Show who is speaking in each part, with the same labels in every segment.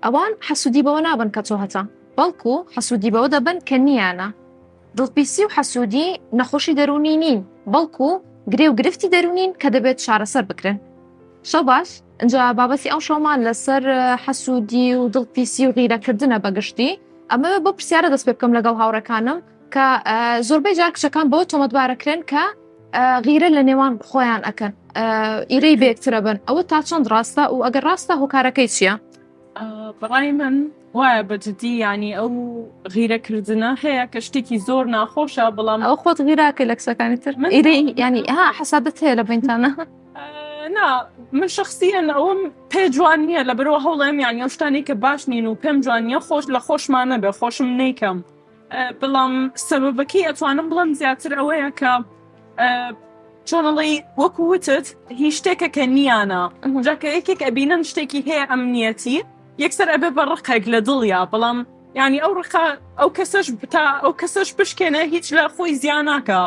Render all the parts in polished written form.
Speaker 1: ئەوان حەسوودی بەوە نابن کە تۆ هەتا بەڵکو حەسوودی بەوە دەبن کە نیانە دڵپیسی و حەسوودی نەخۆشی دەرونی نین بەڵکو گرێ و گرفتی دەرونین کە دەبێت چارەسەر بکرن شەو باش اینجا بابەتی ئەو شەومان لەسەر حەسوودی و دڵپیسی و غیرەکردنە بەگشتی ئەمە بۆ پرسیارە دەست پێ بکەم لەگەڵ هاوڕەکانم کە زۆربەی جار کچەکان بەوە تۆمەتبارەکرێن کە غیرە لە نێوان خۆیان ئەکەن ئیرەی بێکترە بن ئەوە تا چەند ڕاستە و ئەگەر ڕاستە هۆکارەکەی چییە؟
Speaker 2: بەڕای من وایە بەجددی ینی ئەو غیرەکردنە هەیە کە شتێکی زۆر ناخۆشە بەڵام
Speaker 1: ئەو خۆت غیراکە لە کچەکانی تر ئیرەی ینی حەسادەت هەیە لە بینتانە
Speaker 2: نا من شخصیان ئەوم پێ جوان نییە لە بەرەوە هەوڵێم یانی ئەو شتانی کە باش نین و پێم جوانیە خۆش لە خۆشمانە بێ خۆشم نیکەم بەڵام سەبەبەکەی ئەتوانم بڵم زیاتر ئەوەیە کە چۆنەڵی وەکووتت هیچ شتێکە کە نیانە جاکە یەکێک ئەبینن شتێکی هەیە ئەمنیەتی یەکسەر ئەبێ بە ڕقێک لە دڵیا بەڵام ینی ئەو ڕقا ئەو کەسەش تا ئەو کەسەش بشکێنە هیچ لە خۆی زیانناکە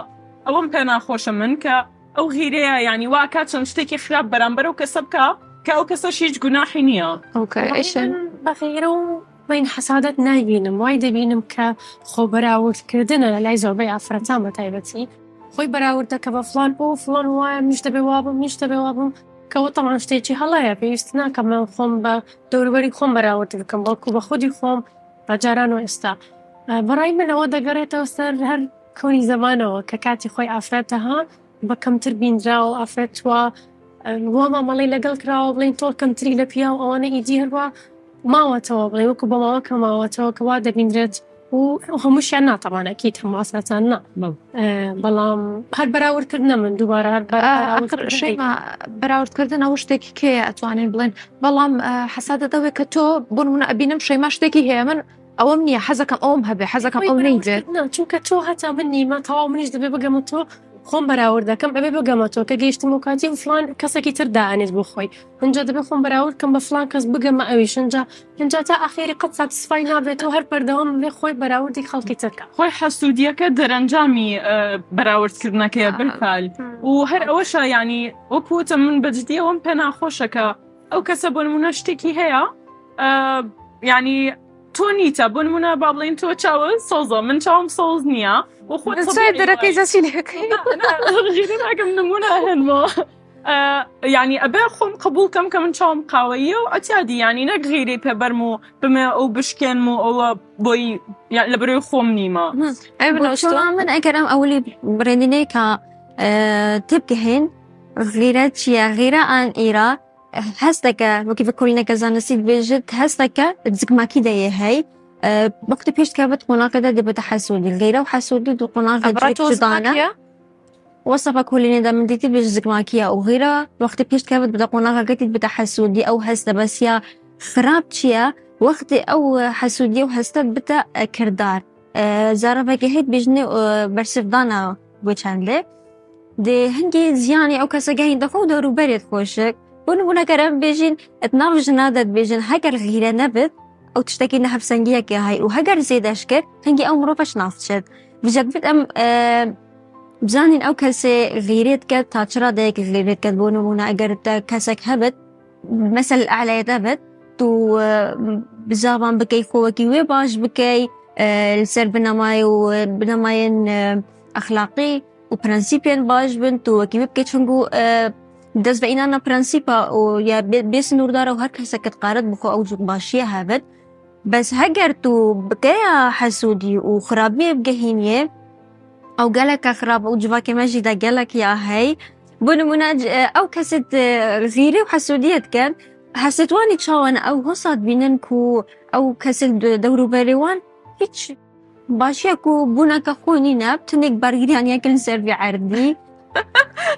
Speaker 2: ئەوەم پێ ناخۆشە من کە ئەو غیرەیە ینی واکات چەند شتێکی خراپ بەرامبەر و کەسە بکە کە ئەو کەسەش هیچ گوناحی نییە
Speaker 3: بەغیرە و بین حەسادەت نایبینم وای دەبینم کە خۆ بەراوردکردنە لە لای زۆربەی ئافرەتان بە تایبەتی خۆی بەراوردە کە بە فلان بۆ فلان وایە میش دەبێ وابم میش دەبێ وابم کەەوە تەمان شتێکی هەڵەیە پێویست ناکەم من خۆم بە دەوروبەری خۆم بەراورد بکەم بەڵکو بە خودی خۆم بەجاران و ئێستا بەڕای منەوە دەگەڕێتەوە سەر هەر کۆنی زەمانەوە کە کاتی خۆی ئافرەتەها بە کەمتر بینراوە ئافرەتوە وە مامەڵی لەگەڵ کراوە بڵین تۆ کەمتری لە پیا و ئەوانە ئیدی هەروە ماوەتەوە بڵێ وەکو بە ماوە کە ماوەتەوە کەوا دەبیندرێت و هەمووشیان ناتەوانەکییت هەموو ئافرەتان نا بەڵام هەر بەراوردکردنە من دووبارە
Speaker 1: بەراوردکردن ئەو شتێکی کێە ئەتوانین بڵێن بەڵام حەسادەت ئەوێ کە تۆ بۆ نمونە ئەبینم شەیما شتێکی هەیە من ئەوەم نییە حەزەکەم ئەوم هەبێ حەزەکەم ئەو نەیجێت
Speaker 3: چونکە تۆ هەتا من نیمە تەواو منیش دەبێ بگەمە تۆ خۆم بەراورد دەکەم ئەبێ بگەمەتەوە کە گەیشتم و کاتی و فلان کەسێکی تر دائنێت بۆ خۆی هەنجا دەبێت خۆم بەراورد کەم بە فلان کەس بگەمە ئەویش هەنجا تا ئاخێری قەت ساتیسفای نابێتەوە هەر بەردەوام بێ خۆی بەراوردی خەڵکی ترکە
Speaker 2: خۆی حەسوودیەکە دەرەنجامی بەراوردکردنەکەیە بالفعل و هەر ئەوەشە ینی وەکوتە من بەجددیەوەم پێ ناخۆشەکە ئەو کەسە بۆ نمونە شتێکی هەیە ینی تۆ نیتە بۆ نمونە با بڵێن تۆ چاوە سۆزە من چاوم سۆز نییە
Speaker 1: دەرەکەی زەسیلەکەی
Speaker 2: ناگەم نمونە هەنەوە ینی ئەبێ خۆم قبولکەم کە من چاوم قاوەیە و ئەتیادی ینی نەک غیرەی پێبەرم و بمێ ئەو بشکێنم و ئەوە بۆی لە بەرەوەی خۆم نیمە
Speaker 4: من ئەگەرم ئەولی برێنینەی کە تبگەهێن غیرە چییە غیرە ئان ئیرا هەستەکە وەکی بکۆلینەکە زانستی بێژت هەستەکە زگماکی دەیە هەی وقتی پێش کەبت قۆناغەدا دەبێتە حەسوودی غیرە و حەسوودی دوو قۆناغە جدانە وەسەفە کۆلینێدا من دیتی بێژ زگماکیە و غیرە وقتی پێش کەبت بدە قۆناغەکەتیت بتە حەسوودی ئەو هەستە بەسیا خراپ چییە وەختی ئەو حەسوودی و هەستە بتە کردار زارەڤێکی هەیت بێژنێ بەرسفدانە بۆ چەندێ دێ هەنگی زیانی ئەو کەسەگەهین دەخۆ و دەوروبەرێت خۆشک بۆ نمونەگەرم بێژین ئەتناڤژنا دەتبێژن هەگەر غیرە نەبێت ئەو تشتێکی نەهەفسەنگیەکە هەی و هەگەر زێدەش کرد هەنگی ئەو مرۆڤەش نافتشێت بژەکبێت ئەم بزانین ئەو کەسێ غیرێت کرد تا چرا دەیەکی غیرێت کرد بۆ نمونە ئەگەر کەسێک هەبێت مەسەل ئەعلایە دەبێت تو بزابان بکەی خۆوەکی وێ باش بکەی لەسەر بنەمای و بنەمایەن ئەخلاقی و پرەنسیپێن باش بن تو وەکی وێ بکەیت چونگو دەست بە ئینانە پرەنسیپە و یا بێ سنووردارە و هەر کەسەکەت قارەت بخۆ ئەو باشیە هەبێت بەس هەگەر تو بکەیە حەسوودی و خراپیە بگەهینیە ئەو گەلەکە خراپ و جوواکێ مەژیدا گەلێکیا هەی بۆ نمونە ئەو کەسێت غیرە و حەسوودیەت کرد حەسێتوانی چاوانە ئەو هۆسات بینن و ئەو کەسێک دەوروبەرێوان هیچ باشیەک و بوونەکە خۆنینە بتنێک بەرگریانیەکردن سەروی عەردی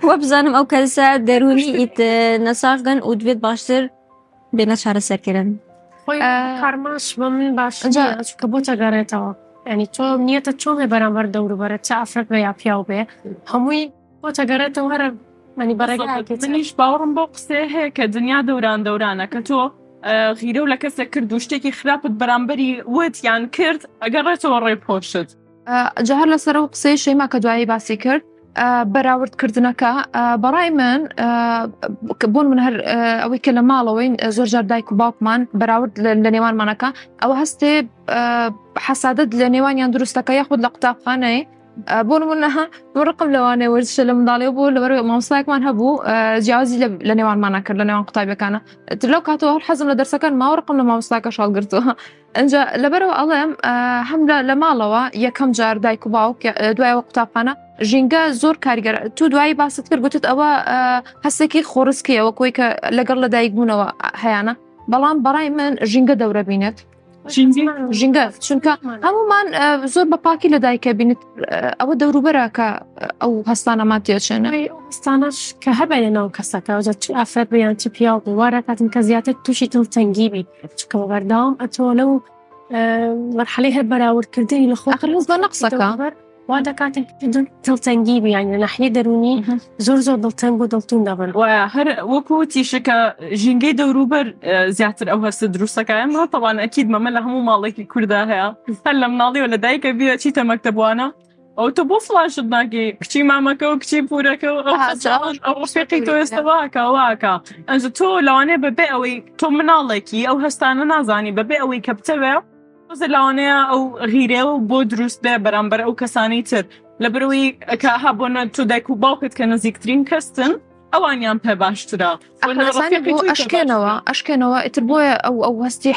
Speaker 4: وە بزانم ئەو کەسە دەرونی ئیت نەساغن و دوێت باشتر بێنە چارەسەرکردن
Speaker 3: خۆی کارماش بە من باش کە بۆ تەگەڕێتەوە ینی تۆ نیەتە چۆمێ بەرامبەر دەوروبەرە چه ئافرەت بە یا پیاو بێ هەمووی بۆ تەگەڕێتەوە هەرە منی بەڕێگە
Speaker 2: منیش باوەڕم بۆ قسێ هەیە کە دنیا دەورانە کە تۆ غیرە و لە کەسێک کرد و شتێکی خراپت بەرامبەری وتیان کرد ئەگەڕێتەوە ڕێ پۆشت
Speaker 1: جەهەر لەسەر ئەو قسەی شەیما کە دوایی باسی کرد بەراوردکردنەکە بەڕای من بۆن من هەر ئەوەی کە لە ماڵەوەی زۆر جار دایک و باوکمان بەراورد لە نێوانمانەکە ئەوە هەستێ حەسادەت لە نێوانیان دروستەکە یاخود لە قوتابخانەیە بۆ نمونەها ڕقم لەوانەیە وەرزشە لە منداڵێ بوو لەبەر مامۆستایەکمان هەبوو جیاوازی لە نێوانمانە کرد لە نێوان قوتابیەکانە لەو کاتەوە هەر حەزم لە دەرسەکان ماوە ڕقم لە مامۆستاکە شاڵگرتووە ئەنجا لەبەرەوە ئەڵێم هەم لە ماڵەوە یەکەم جار دایک و باوک دوایەوە قوتابخانە ژینگە زۆر کاریگەر تو دوایی باست کرد گوتت ئەوە هەستێکی خۆڕسکیەوە کۆی کە لەگەڵ لە دایک بوونەوە هەیەە بەڵام بەڕای من ژینگە دەورە بینێت ژینگە چونکە هەمومان زۆر بە پاکی لە دایکە بینیت ئەوە دەوروبەرە کە ئەو هەستانەمان تێچێنە
Speaker 3: هەستانەش کە هەبێنە ناو کەسەکە ئافرەت بەیان چ پیا وارە کاتن کە زیاتر تووشی دڵتەنگی بی چکە بەرداوام ئەتۆ لەو مەرحەلەی هەر بەراوردکردنی لە خۆ
Speaker 1: بە نەقسەکە
Speaker 3: وا دەکاتن دڵتەنگی بیان لە ناحیە دەرونی زۆر دڵتەنگ و دڵتون دەبن
Speaker 2: هەر وەکو تیشەکە ژینگەی دەوروبەر زیاتر ئەو هەستە دروستەکە ئەمە تەوان ئەکید مەمە لە هەموو ماڵێکی کووردا هەیە هەر لە مناڵیەوە لە دایکە بیە چیتە مەکتەبوانە ئەو تۆ بۆ فلاشت ناکەی کچی مامەکە و کچی پورەکە و ئەو ڕفێقی تۆ ئێستا واکە ئەنج تۆ لەوانەیە بەبێ ئەوەی تۆ مناڵێکی ئەو هەستانە نازانی بەبێ ئەوەی کە بتەوێ لەوانەیە ئەو غیرێەوە بۆ دروست بێ بەرامبەر ئەو کەسانی تر لە بەرەوەی کە هەبوونە تۆ دایک و باوکت کە نزیکترین کەستن ئەوانیان پێ باشترە
Speaker 1: ئەشکێنەوە ئیتر بۆیە ئەو هەستی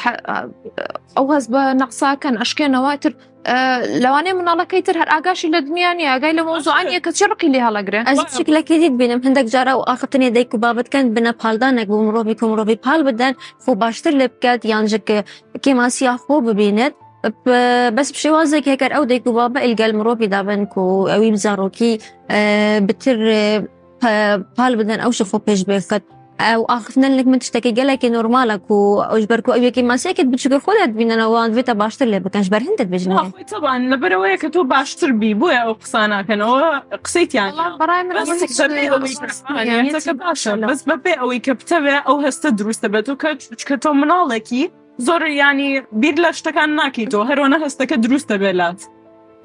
Speaker 1: ئەو هەست بە نەقساکەن ئەشکێنەوە تر لەوانەیە مناڵەکەی تر هەر ئاگاشی لە دنیانی ئاگای لە مۆزوعانیە کە چی ڕقی لێ هەڵەگرێ
Speaker 4: ئەس شکلەکە دیت بینم هەندێک جارە و ئاخفتنی دایک و بابەتکەن بنە پالدانێک بۆ مرۆڤی پال بدەن خۆ باشتر لێ بکات یانجکە کێماسیا خۆ ببینێت بەس شێوازێک هەکەر ئەو دایک و بابە ئیلگەل مرۆڤی دابن و ئەوی بزارۆکی بتر پال بدەن ئەو شخۆ پێش بێخت ئەو ئاخفتنە لەک من تشتێکی گەلێکی نۆرمالە و ئەوش بەرکو ئەوێکی ماسیەکەت بچووکە خۆدات بینەوەوان بێتە باشتر لێ بکەنش بەرهندت بژنەوە
Speaker 2: طبعاً لەبەرەوەیە کە تۆ باشتر بی بۆیە ئەو قساناکەنەوە قسەیتیان بەس بەبێ ئەوەی کە بتەوێ ئەو هەستە دروستە بێت و کە تۆ مناڵێکی زۆر ینی بیر لە شتەکان ناکەیت تۆ هەرۆنە هەستەکە دروستە بێلات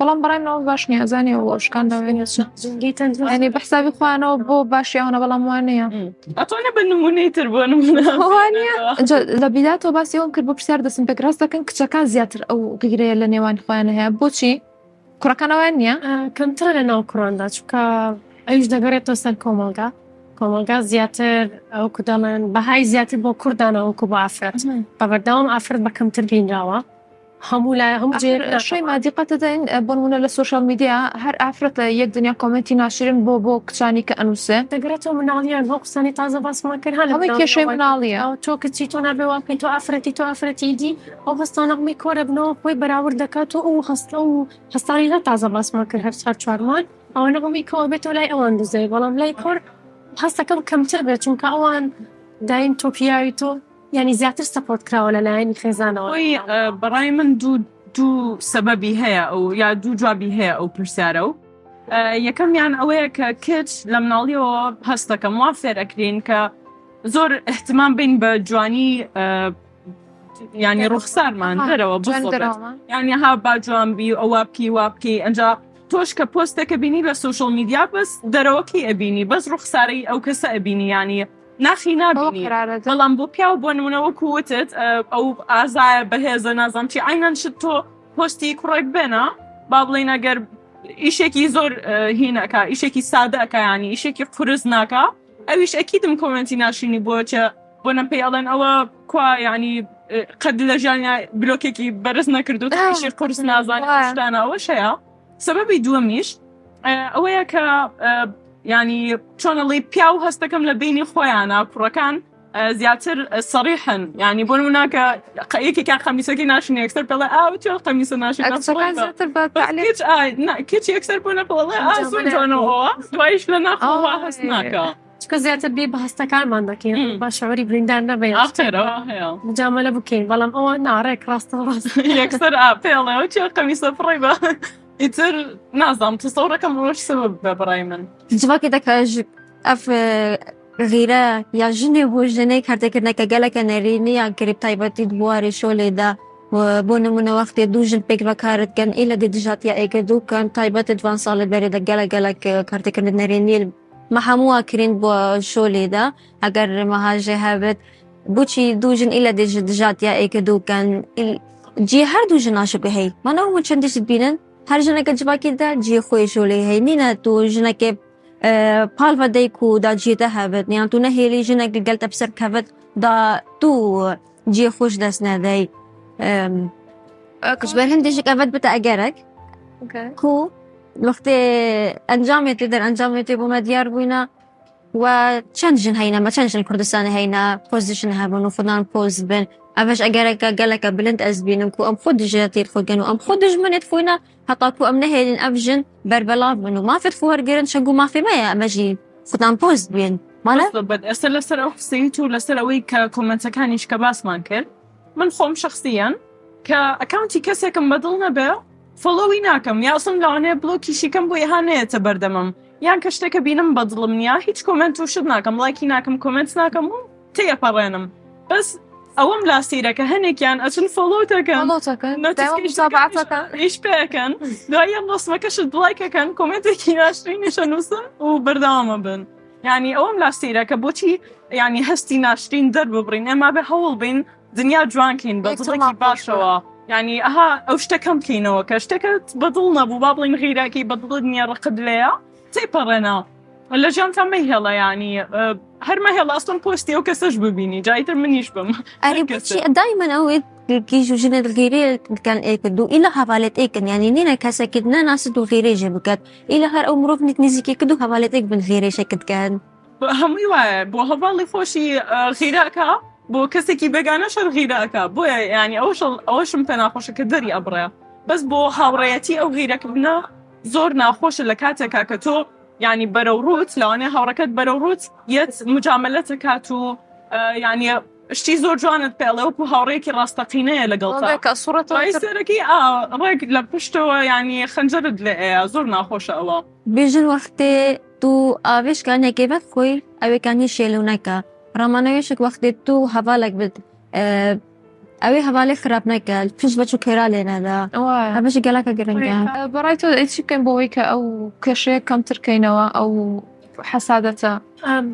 Speaker 1: بەڵام بەڕایمەوە باش نییە زانانی ئەو شکان داێنێ بەحسابی خوانەوە بۆ باشیانە بەڵام وانەیە
Speaker 2: ئەتوانە بە نمونەی تر بۆ
Speaker 1: لە بیداتەوە باسی ئەوم کرد بۆ پرسیار دەستم پێکراست دەکەن کچەکان زیاتر ئەو گیرەیە لە نێوان خۆیانە هەیە بۆچی کوڕەکانەوەیان نییە
Speaker 3: کەمترە لە ناو کوڕاندا چکە ئەوش دەگەڕێتەوە سەر کۆمەلگا زیاتر ئەو کوداڵێن بەهای زیاتر بۆ کوردانەوەکو بۆ ئافرەت بەبەردەوام ئافرەت بە کەمتر بینراوە هەموو لای هەموو
Speaker 1: شوی مادیقەتە دەین بۆنمونە لە سوۆشال میدیا هەر ئافرەت لە یەک دنیا کۆمنتی ناشرین بۆ کچانی کە ئەنووسێ
Speaker 3: دەگرێتەوە مناڵیان بۆ قسانی تازە باسمان کرد
Speaker 1: هەمووی کێشەی مناڵیە
Speaker 3: تۆ کچی تۆ نابێ واکەی تۆ ئافرەتی دی ئەو هەستانەقمی کۆرە بنەوە خۆی بەراورد دەکات و ئەو هەستانی لە تازە باسمان کرد هەر چار چوارمان ئەوە نەقمی کەەوە بێتەوە لای ئەوان دزێ بەڵام لای کۆر هەستەکەم کەمتر بێت چونکە ئەوان دایم تۆپیاوی تۆ ینی زیاتر سەپۆرت کراوە لەلایەنی خێزانەوە
Speaker 2: بەڕای من دوو سەبەبی هەیە ئەو یا دوو جوابی هەیە ئەو پرسیارە و یەکەمیان ئەوەیە کە کچ لە مناڵیەوە هەستەکەم وا فێرەکرین کە زۆر احتمام بین بە جوانی ینی ڕوخسارمان دەرەوە ینی ها با جوانبی ئەوە بکی ئەنجا تۆش کە پۆستێکە بینی لە سوشال میدیا بەس دەرەوەکی ئەبینی بەس ڕوخساری ئەو کەسە ئەبینی ینی ناخی نبینی بەڵام بۆ پیا و بۆ نمونەوە کووتت ئەو ئازایە بەهێزە نازانم چی ئاینان شت تۆ پۆستی کوڕێک بێنە با بڵێن ئەگەر ئیشێکی زۆر هینەکە ئیشێکی سادەکە ینی ئیشێکی قورس ناکە ئەویش ئەکیدم کۆمنتی ناشینی بۆچە بۆ نەپێی ئەڵێن ئەوە کوا ینی قەد لە ژیانیا بلۆکێکی بەرز نەکردو ئیشی قورس نازانێت شتانە ئەوە شەیە سەبەبی دووەمیش ئەوەیە کە ینی چۆنەڵی پیا و هەستەکەم لە بینی خۆیانە کوڕەکان زیاتر سەریحن ینی بۆ نمونەکە یەکێکیان خەمیسەکەی ناشینە یەکسەر پێڵێ چۆ خەمیسە ناشینە کچ یەکسەر بوونە پڵێ جوانەوە دوایش لە ناخەوە هەست ناکە
Speaker 3: چکە زیاتر بێ بە هەستەکانمان دەکەین با شعوری بریندار نەبێت جامەلە بکەین بەڵام ئەوە ناڕێک ڕاستەوە
Speaker 2: یەکسەر پێڵێ چێ خەمیسە فڕی بە ئیتر نازام تەسەورەکەم ڕۆژ سبب بە بەڕای من
Speaker 4: جوابی دەکەژ ئەف غیرە یا ژنێ بۆ ژنەی کارتێکردنەکە گەلەکە نەرینی یان کریب تایبەتی بواری شۆلێدا بۆ نمونە وەختێ دوو ژن پێک بەکارتکەن ئیلە دژاتیە ئەیکردوکەن تایبەتت وان ساڵت بەرێدە گەلک کارتێکردن نەرێنیل مە هەمووە کرین بۆ شۆلێدا ئەگەر مەهاژێ هەبێت بۆچی دوو ژن ئیلە دژاتیە ئەیکردوکەن جێ هەردوو ژناشە هەی مانەوە چەندیشت بینن هەر ژنەکە جواباکیدا جێ خۆی شۆلێ هەی نینە تو ژنەکێ پاڵڤە دەیک و دا جێتە هەبێت نیان تو نەهێلی ژنێک گەلتە بسەر کەوت دا تو جێ خۆش دەست نەدەی کشبەر هەندێشێک ئەڤەت بتە ئەگەرەك کو وەختێ ئەنجامێتی دەرئەنجامێتی بۆمە دیار بووینە و چەند ژن هەینە مە چەند ژن کوردستانی هەینە پۆزیشن هەبن و فلان پۆز بن ئەڤەش ئەگەرەکە گەلەکە بلند ئەس بینم کو ئەم خۆ دژێتیر خۆگەن و ئەم خۆ دژمنێت فۆینە هەتا کو ئەم نەهێلین ئەف ژن بەربەلاو بن و مافێت فۆ هەرگەرن شەنگ و مافێ مەیە ئەمەژی فلان پۆز بین مانە
Speaker 2: ئێستا لەسەر ئەو قسەیت و لەسەر ئەوەی کە کۆمنتەکانیش کە باسمان کرد من خۆم شخصیان کە ئەکاونتی کەسێکم بەدڵ نەبێ فۆلۆوی ناکەم یا ئەسڵم لەوانەیە بڵۆکیشیکەم بۆ هانەیەتە بەردەمم یان کە شتێکە بینم بەدڵم نییە هیچ کۆمنت و شت ناکەم لایکی ناکەم کۆمنت ناکەم و تێپەڕێنم بەس ئەوەم لاسیرەکە هەنێکیان ئەچن فۆلۆتەکەن ئیش پێەکەن دوایە نۆسمەکەشت بڵایکەکەن کۆمنتێکی ناشرینیشە نووسن و بەردەوامە بن یعنی ئەوەم لاسیرەکە بۆچی یعنی هەستی ناشرین دەرببڕین ئێمە بە هەوڵ بین دنیا جوانکەین بە دڵێکی باشەوە یعنی ئەها ئەو شتەکەم بکەینەوە کە شتێکت بەدڵ نەبوو با بڵین غیراکی بەدڵ دنیا ڕقت لەیە تێپەڕێنە لە ژیانتان مەهێڵە ینی هەرمە هێڵاستن پۆستی ئەو کەسەش ببینی جایتر منیش بم
Speaker 4: ئەری بچی دایما ئەوێت کیژ و ژنە غیرێکان ئێکردو ئیلە هەواڵێت ئێکن ینی نینە کەسێکت نەناست و غیرێژێ بکات ئیلە هەر ئەو مرۆڤ نزیکی کرد و هەواڵێت ئێک بن غیرێشەکردکەن
Speaker 2: هەمووی وایە بۆ هەواڵی خۆشی غیراکە بۆ کەسێکی بێگانە شەر غیراکە بۆیە ینی ئەوەشم پێ ناخۆشە کە دەری ئەبڕێ بەس بۆ هاوڕێەتی ئەو غیرەکردنە زۆر ناخۆشە لە کاتێکا کە تۆ ینی بەرەو ڕوت لەوانەیە هاوڕەکەت بەرەو ڕوت یەت مجاملەتە کات و ینی شتی زۆر جوانت پێڵێ وەکو هاوڕێکی ڕاستەقینەیە لەگەڵتا سەرەکی ڕێک لە پشتەوە ینی خەنجەرت لێ ئەیە زۆر ناخۆشە ئەوە
Speaker 4: بێژن وەختێ تو ئاوێشکانێکێبەت خۆی ئەوێکانی شێلوونەکە ڕامانەوێشک وەختێ تو هەواڵێک بێت ئەوێ هەواڵێ خراپ نەکە پشت بەچ و کێرا لێنەدا هەبەشی گەلاکە گرنگە
Speaker 1: بەڕای تۆ ئیچی بکەین بۆەوەی کە ئەو کێشەیە کەمترکەینەوە ئەو حەسادەتە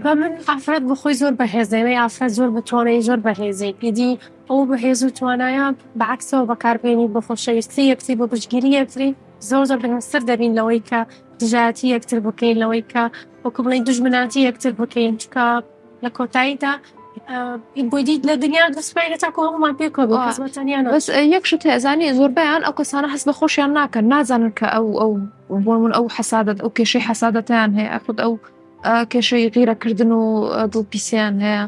Speaker 3: بە من ئافرەت بخۆی زۆر بەهێزەوەی ئافرەت زۆر بتوانێت زۆر بەهێزەی پێدی ئەو بەهێز و توانایە بەعکسەوە بەکاربێنی بە خۆشەویستی یەکتری بۆ پشتگیری یەکتری زۆر بەسەر دەبین لەوەی کە دژایەتی یەکتر بکەین لەوەی کە وەکو بڵین دوژمناتی یەکتر بکەین چکە لە کۆتاییدا بۆی دیت لە دنیا دەسپای تاکو هەمومان پێکەوە بۆ حەزمەتانیان
Speaker 1: بەس یەکشت هێزانی زۆربیان ئەو کەسانە هەست بە خۆشیان ناکەن نازانن کە ئەو بۆ من ئەو حەسادەت ئەو کێشەی حەسادەتیان هەیە ئەخود ئەو کێشەی غیرەکردن و دڵپیسیان هەیە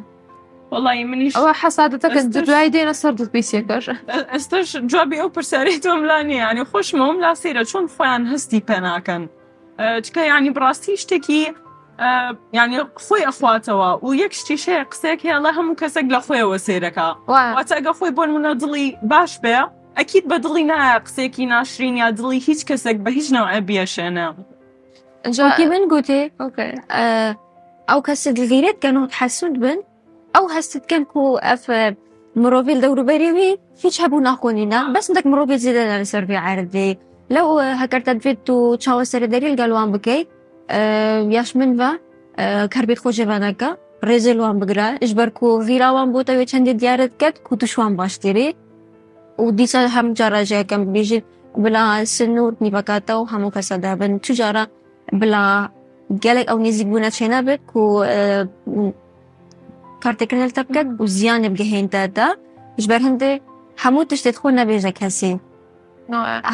Speaker 2: وەڵی منیش
Speaker 1: ئەوە حەسادەتەکە دوای دێنە سەر دڵپیسیەکەش
Speaker 2: ئێستش جوابی ئەو پرسیاری تۆم لا نیە ینی خۆشمەوەم لاسیرە چۆن خۆیان هەستی پێ ناکەن چکە ینی بڕاستی شتێکی ینی خۆی ئەخواتەوە و یەک شتیشەیە قسێک هێڵە هەموو کەسێک لە خۆیەوە سێرەکە واتە ئەگە خۆی بۆن منە دڵی باش بێ ئەکیت بە دڵی نایە قسێکی ناشرین یا دڵی هیچ کەسێک بە هیچ نەوە بێشێنە
Speaker 4: جاکی من گوتێ ئەو کەسێک غیرێت کەن و حەسوود بن ئەو هەستت کەن و ئەف مرۆڤێل دەوروبەریوی هیچ هەبوو ناخۆنینە بەس دەک مرۆڤێت زیدە لەسەر بێ عارضێ لەو هەکەرتە دوێت و چاوە سەردەری لەگەڵوان بکەیت یاش من بە کاربێت خۆشێوانەکە ڕێزێلوان بگرە ژبەر و غیراوان بۆتەوێ چەندێ دیارت کرد و توشوان باشتێری و دیسە هەم جاڕژەکەم بێژێت بلا سنوور نیڤەکاتە و هەموو کەسەدا بن چجارە بلا گەلێک ئەو نزیک بوونە چێنە بێت و کارتێکردن تە بکەت و زیانێ بگەهێنتەدا ژبەر هەندێ هەموو تشتێت خۆ نەبێژە کەسێ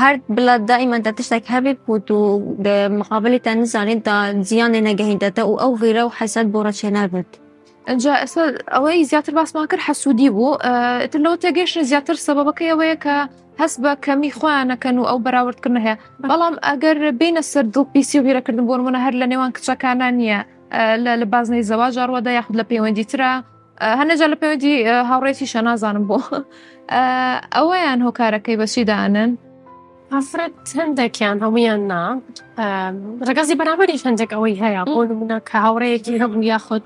Speaker 4: هەر بڵات دائیمەن تا تشتێک هەبێت و تو مقابلی تا نزانێت تا زیانێ نەگەهێنتەتە و ئەو غیرە و حەسەد بۆ ڕەچێنە بێت
Speaker 1: ئەجا ئێستا ئەوەی زیاتر باسمان کرد حەسوودی بوو ئتر لەوە تێگەشتە زیاتر سەبەبەکەی ئەوەیە کە هەست بە کەمی خۆیانەکەن و ئەو بەراوردکردن هەیە بەڵام ئەگەر بینە سەر دڵپیسی و بیرەکردن بۆ نمونە هەر لە نێوان کچەکانە نییە لە بازنەی زەواج ڕوەدا یاخود لە پەیوەندی ترە هەنەجا لە پەیوەندی هاوڕێتیشە نازانم بۆ ئەوەیان هۆکارەکەی بەچی دانن
Speaker 3: ئافرەت هەندێکیان هەمویان نا ڕگەزی بەرابەریش هەندێک ئەوەی هەیە بۆ نمونە کە هاوڕەیەکی هەبوو یاخود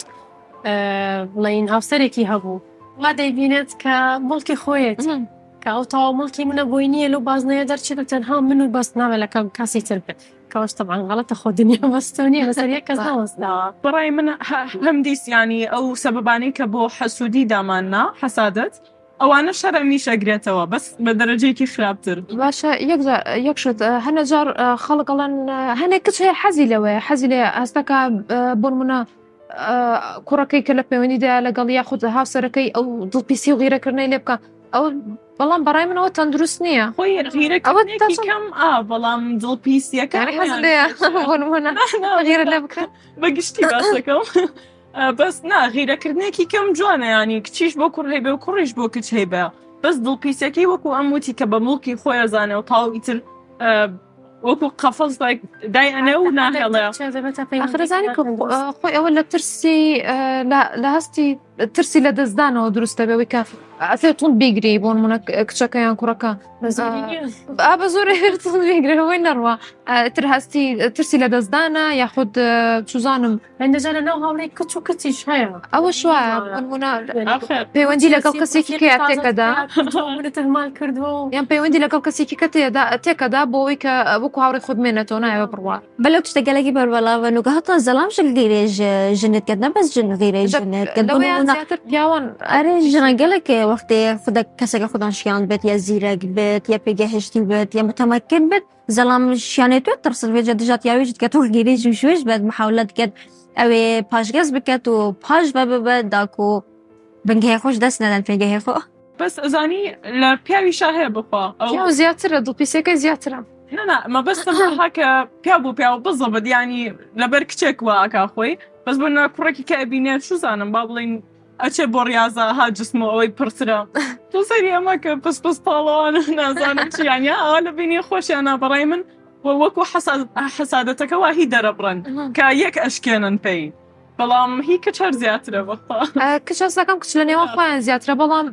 Speaker 3: بڵین هاوسەرێکی هەبوو وا دەیبینێت کە مڵکی خۆیەت کە کە ئەو تاوامڵکی منە بۆی نییە لەو بازنەیە دەرچێت و تەنها من و بەس ناوێلەکە کاسی تر بێت کەەوەش تەبعاً غەڵەتە خۆ دنیا بەستۆنیە لەسەر یەک کەس ناوەستداوە.
Speaker 2: بەڕای من هەمدیس ینی ئەو سەبەبانەی کە بۆ حەسوودی داماننا حەسادەت ئەوانە شەرەمی شەگرێتەوە بەس بە دەرەجەیەکی خراپتر.
Speaker 1: باشە یەکشت هەنە جار خەڵقەڵەن هەنێک کچ هەیە حەزی لەوەیە حەزی لێ هەستەکە بۆ نمونە کوڕەکەی کە لە پەیوەندیدا لەگەڵ یاخود هاوسەرەکەی ئەو دڵپیسی و غیرەکردنەی لێ بکە ئەو بەڵام بەڕای منەوە تەندروست نییە
Speaker 2: خۆی غیرەکردنێکی کەم بەڵام دڵپیسیەکە
Speaker 1: حەز لێ بۆ نمونە غیرە لێ بکرێت
Speaker 2: بەگشتی باسەکەم بەس نا غیرەکردنێکی کەم جوانە ینی کچیش بۆ کوڕ هەیبێ و کوڕیش بۆ کچ هەیبە بەس دڵپیسەکەی وەکو ئەم وتی کە بە مڵکی خۆی ئەزانێ و تاو ئیتر وەکو قەفەز دای ئەنە و ناهێڵێ
Speaker 1: ئەخرەزانی خۆی ئەوە لە ترسی لە هەستی ترسی لە دەستدانەوە دروستە بێەوەی کە ئەفێ تون بیگری بۆ نمونە کچەکەیان کوڕەکە بە زۆر تون بیگرەوەی نەڕوە تر هەستی ترسی لە دەستدانە یاخود چوزانم
Speaker 3: هەندێجا لە ناو هاوڵێی کچ و کچیش هەیە
Speaker 1: ئەوە شوایە نمونە پەیوەندی لەگەڵ کەسێکی کە تێکەدا
Speaker 3: منتەمال کردووە
Speaker 1: یان پەیوەندی لەگەڵ کەسێکی کە تێکەدا بۆەوەی کە وەکو هاوڕێ خودت مێنێتەوە نایەوە بڕوا
Speaker 4: بەلەو تشتەگەلێکی بەربەڵاوە نوگە هەتا زەڵامشل غیرێژ ژنت کرد نەبەس ژن غیرێ ژنت
Speaker 1: پیاوان
Speaker 4: ئەرێ ژنەگەلێکێ وەختێ خودە کەسێکە خوددانشیان بێت یا زیرەک بێت یا پێگەهشتی بێت یا متەمەکن بێت زەڵام شیانێتوێت ترسل وێجە دژات یاویشت کە تۆ گیرێژ و شوێش بێت محاولەت کرد ئەوێ پاشگەز بکات و پاش بەبێت داکو بنگهەیە خۆش دەست نەدەن پێگەهەیە خۆ
Speaker 2: بەس ئەزانی لە پیاوی شاهەیە بخوا
Speaker 1: ئەو زیاترە دڵپیسەکەی زیاترە
Speaker 2: ما بەستم هاکە پیا بوو پیا و بزەبت ینی لەبەر کچێک وە ئاکا خۆی بەس بۆ کوڕێکی کە ئەبینێت شوزانم با بڵین ئەچێ بۆ ڕاضە ها جسم ئەوەی پرسرە تۆ سەری ئەمە کە پس پاڵەوان نازانم چیانە ئەوە لە بینی خۆشیانە بەڕای من وەکو حەسادەتەکە وا هی دەرەبڕن کە یەک ئەشکێنن پێی بەڵام هی کچ هەر زیاترە بەخوا
Speaker 1: کچ هەستەکەم کچ لە نێوان خۆیان زیاترە بەڵام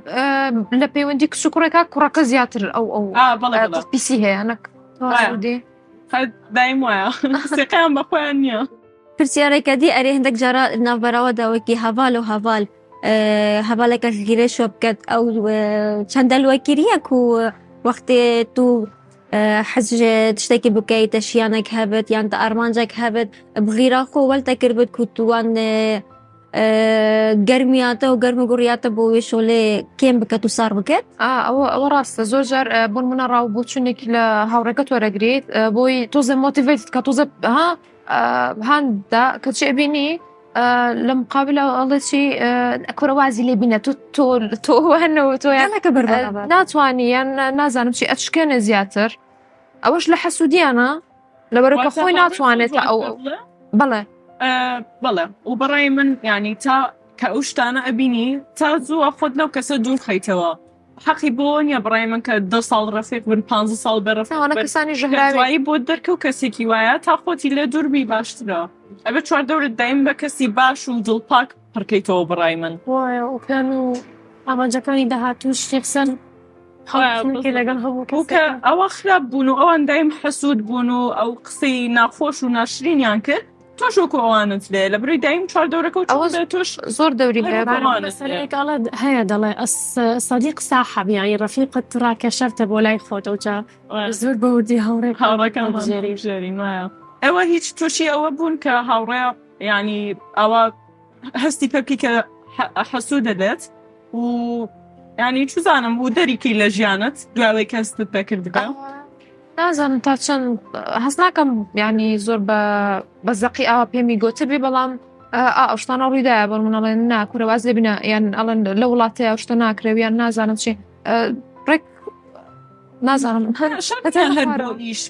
Speaker 1: لە پەیوەندی کچ و کوڕێکا کوڕەکە زیاتر ئەو پیسی هەیە نەک
Speaker 2: دایم وایە سێقیان بە خۆیان نییە
Speaker 4: پرسیارێکە دی ئەرێ هەندێک جارە ناوبەراوە داوەکی هەڤال و هەڤال هەڤالێکە گیرێ شۆ بکات ئەو چەندە لوەکیریەک و وەختێ تو حەزێت شتێکی بکەیتە شیانێک هەبێت یان تە ئارمانجێک هەبێت بغیرا خۆ وەلتە کردبێت کو توان گەرمیاتە و گەرم و گوڕیاتە بۆ وێ شۆلێ کێم بکەت و سار بکەت
Speaker 1: ئەوە ڕاستە زۆر جار بۆن منە ڕاو بۆ چونێکی لە هاوڕێکەت وەرەگرێت بۆی تۆزە مۆتیڤێت کە تۆزە هەندا کە چێ بینی لە مقابل ئەڵێکی کۆرەوازی لێ بینە تۆ هەنەوە تۆیانەکە بەربەڵ ناتوانانی یان نازانم چی ئەچکێنە زیاتر ئەوەش لە حەسوودیانە لەبەرەوە خۆی ناتوانێت ئەو بەڵێ
Speaker 2: بەڵێ و بەڕای من ینی تا کە ئەو شتانە ئەبینی تا زووە خۆت لەو کەسە دوور خەیتەوە حەقی بۆ نیە بڕای من کە 10 ساڵ ڕفێق بن 15 ساڵ
Speaker 1: بەرەفەوانە کەسانی ژەهراوی
Speaker 2: بۆ دەرکە و کەسێکی وایە تا خۆتی لێ دووربی باشترە ئەبێ چواردەورت دایم بە کەسی باش و دڵپاک پڕکەیتەوە بڕای من
Speaker 3: وایە وپیان و ئامانجەکانی داهاتوو شتێکسەر لەگەڵ هەموو
Speaker 2: کە ئەوە خراپ بوون و ئەوان دایم حەسوود بوون و ئەو قسەی ناخۆش و ناشرینیان کرد تۆش وەکو ئەوانت لێ لە بڕی دایم چواردەورەکە و تۆش
Speaker 1: زۆر دەوری
Speaker 3: هەیە دەڵێ سەدیق ساحەب یانی ڕەفیقت ڕاکێشەرتە بۆ لای خۆتەوە زۆر بەوردی
Speaker 2: هاوڕێکان ژێرین وایە ئەوە هیچ تووشی ئەوە بوون کە هاوڕێ ینی ئەوە هەستی پێبکی کە حەسوو دەدێت و ینی چوزانم و دەریکی لە ژیانت دواوەی کەستت پێکردگە
Speaker 1: نازانم تا چەند هەست ناکەم ینی زۆر بە زەقی ئاوا پێمی گۆتبی بەڵام ئەو شتانە ڕوویدایە بەڵ منەڵێن ناکوورەواز لێبینە یان ئەڵەن لە وڵاتەیە ئەو شتە ناکرێویان نازانم چی ڕێک نازانم
Speaker 2: هەرش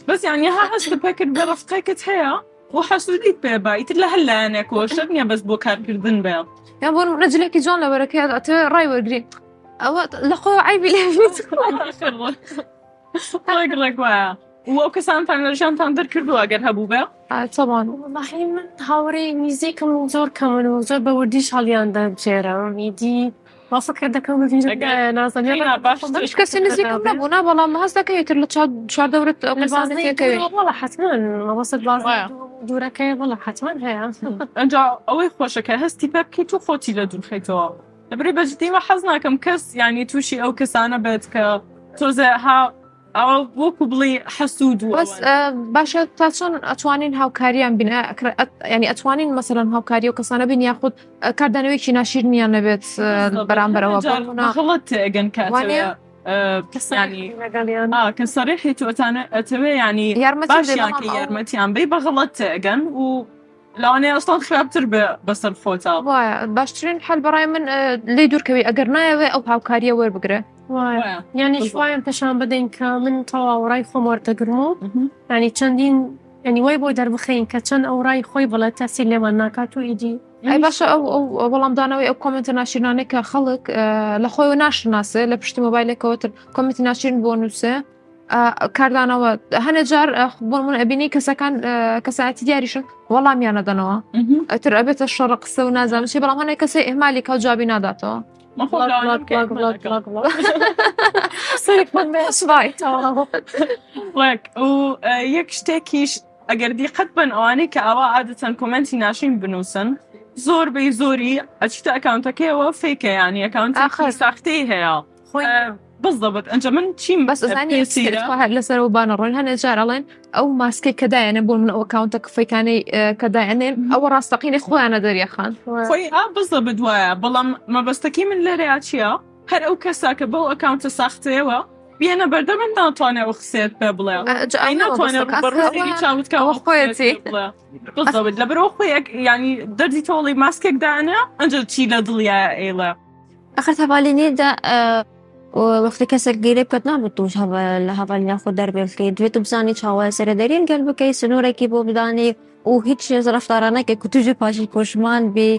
Speaker 2: بەس یانی ها هەست پێکرد بە ڕفقێکت هەیە و حەسوودیت پێ بایتر لە هەلایەنێکەوە شت نییە بەس بۆ کارکردن بێ
Speaker 1: یان بۆ ڕەجلێکی جوان لەبەرەکەی ئەتە ڕای وەرگری ئەوە لە خۆ عیبی لێبیت
Speaker 2: ڕێک وایە ئەو کەسانتان لە ژیانتان دەرکردووە ئەگەر هەبوو بێ
Speaker 1: تەوان
Speaker 3: وەڵاهی من هاوڕێی نزیکم زۆر کەمن و زۆر بە وردیش هەڵیان دەبژێرە میدی وافکر دەکەم
Speaker 1: نازانێت کەسی نزیکم نەبوونا بەڵام هەست دەکەیتر لە چواردەورت
Speaker 3: وەڵا حتمما مەبەست دوورەکەی وەڵا حتمما هەیە
Speaker 2: ئەنجا ئەوەی خۆشەکە هەستی پێ بکەیت و خۆتی لە دوورخەیتەوە لەبەری بەجددیمە حەز ناکەم کەس ینی تووشی ئەو کەسانە بێت کە تۆزە ئەوە وەکو بڵێ حەسوود و
Speaker 1: بەس باشە تا چۆن ئەتوانین هاوکاریان بین ینی ئەتوانین مەسەرەن هاوکاری و کەسانە بین یاخود کاردانەوەیکی ناشیرنیان نەبێت بەرامبەرەوە
Speaker 2: غڵەت ئەگەن کاتوانێ کە سەریحی ئەتەوێ ینی باشیان کە یارمەتیان بێ بە غڵەت ئەگەن و لەوانەیە ئەستان خراپتر بەسەر خۆتە
Speaker 1: وایە باشترین حەل بەڕای من لێ دوورکەوی ئەگەر نایەوێ ئەو هاوکاریە وەربگرێ
Speaker 3: یعنی شوایان پێشان بدەین کە من تەواوڕای خۆم وەردەگرم و ینی چەندین ینی وای بۆ دەربخەین کە چەند ئەوڕای خۆی بڵێت تەسیر لێمان ناکات و ئیدی
Speaker 1: ئەی باشە ئەو وەڵامدانەوەی ئەو کۆمنتە ناشرینانەی کە خەڵک لە خۆیەوە ناشناسێ لە پشتی مۆبایلێکەوەتر کۆمنتی ناشرین بۆ نووسێ کاردانەوە هەنێ جار بۆ من ئەبینی کەسەکان کەسایەتی دیاریشن وەڵامیانە دەنەوە ئەتر ئەبێتە شەڕە قسە و نازانم چی بەڵام هەنێک کەسێ ئێمالی کە جوابی ناداتەوە
Speaker 2: و یەک شتێکیش ئەگەر دیقەت بن ئەوانەی کە ئەوە عادەتەن کۆمنتی ناشرین بنووسن زۆر بەی زۆری ئەچیتە ئەکاونتەکەیەوە فێکە ینی ئەکاونتی ساختەی هەیە بالضبط ئەنجە من چیم
Speaker 1: بەس لەسەر و بانەڕۆین هەنێ جارەڵێن ئەو ماسکەی کەدایەنێ بۆ من ئەو ئەکاونتە فەیکانەی کەدایەنێن ئەوە ڕاستەقینی خۆیانە دەریەخان
Speaker 2: خۆی بالضبط وایە بەڵام مەبەستەکەی من لەرەیە چییە هەر ئەو کەسا کە بەو ئەکاونتە ساختەیەوە بێنە بەردە من ناتوانێت قسێت پێ بڵێ بالضبط لەبەرەوە خۆی ینی دەردی تۆڵی ماسکێک دانە ئەنجە چی لە دڵیا ئێڵە
Speaker 4: آخر هەواڵینێدا وەختی کەسێک گیرێ بکات نابێت توش لە هەواڵینیا خۆ دەربێت دوێت بزانی چاوە سەردەرین گەل بکەی سنوورێکی بۆ بدانی و هیچ ڕەفتارانەکە کو توژی پاشی کۆشمان بێ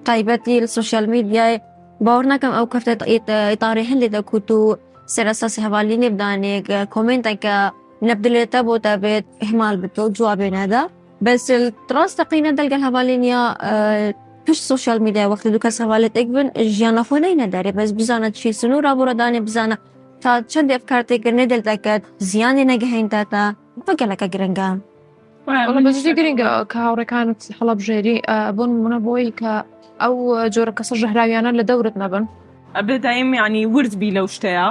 Speaker 4: تایبەتی لە سوشیال میدیای باوەڕ ناکەم ئەو کەفتە ئیتاری هەندێک دەکوت و سەرەساسی هەواڵینێ بدانێک کۆمنتێکە نەبدلێتە بۆ دەبێت احمال بتۆ جوابێ نەدا بەس ڕاستەقینە دەلگەل هەواڵینیا پشت سوشیال میدیا وەختی دوو کەس هەواڵێتێک بن ژیانە خۆنەی نەدارێ بەس بزانە چی سنوورا بۆڕەدانێ بزانە تا چەند ئەفکارتێکردنێ دڵدەکات زیانی نەگەهێنتاتە بەگەلەکە گرنگە
Speaker 1: بەجددی گرنگە کە هاوڕێکانت هەڵەبژێری بۆن منە بۆی کە ئەو جۆرە کەسە ژەهراویانە لە دەورت نەبن
Speaker 2: ئەبێ دایم ینی وردبی لەو شتەیە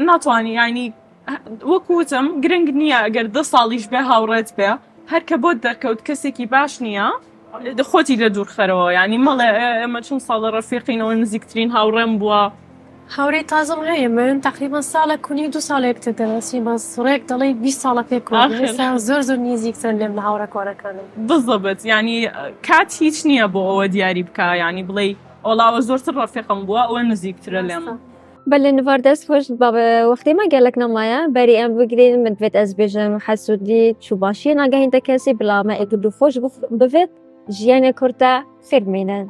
Speaker 2: ناتوانانی ینی وەکوتم گرنگ نییە ئەگەر 10 ساڵیش بێ هاوڕێت بێ هەر کە بۆت دەرکەوت کەسێکی باش نییە خۆتی لە دوورخەرەوە ینی مەڵێ ئەمە چون ساڵە ڕەفیقینەوە نزیکترین هاوڕێم بووە
Speaker 3: هاوڕێی تازم هەیە من تقریبا ساڵە کونی 2 ساڵێکتە دەناسی بەس ڕێک دەڵێ 20 ساڵە پێکۆ زۆر نزیکتر لێم لە هاوڕە کۆرەکانم
Speaker 2: بالضبط ینی کات هیچ نییە بۆ ئەوە دیاری بکە ینی بڵێ ئۆڵاوە زۆرتر ڕەفیقم بووە ئەوە نزیکترە لێم
Speaker 4: بەلێ نڤار دەست خۆش وەختی ما گەلک نەمایە بەری ئەم بگرین من دوێت ئەس بێژم حەسوودی چوو باشیە ناگەهینتە کەسی بڵامە ئێکدو خۆش ببێت ژیانە کورتە فێرمێنن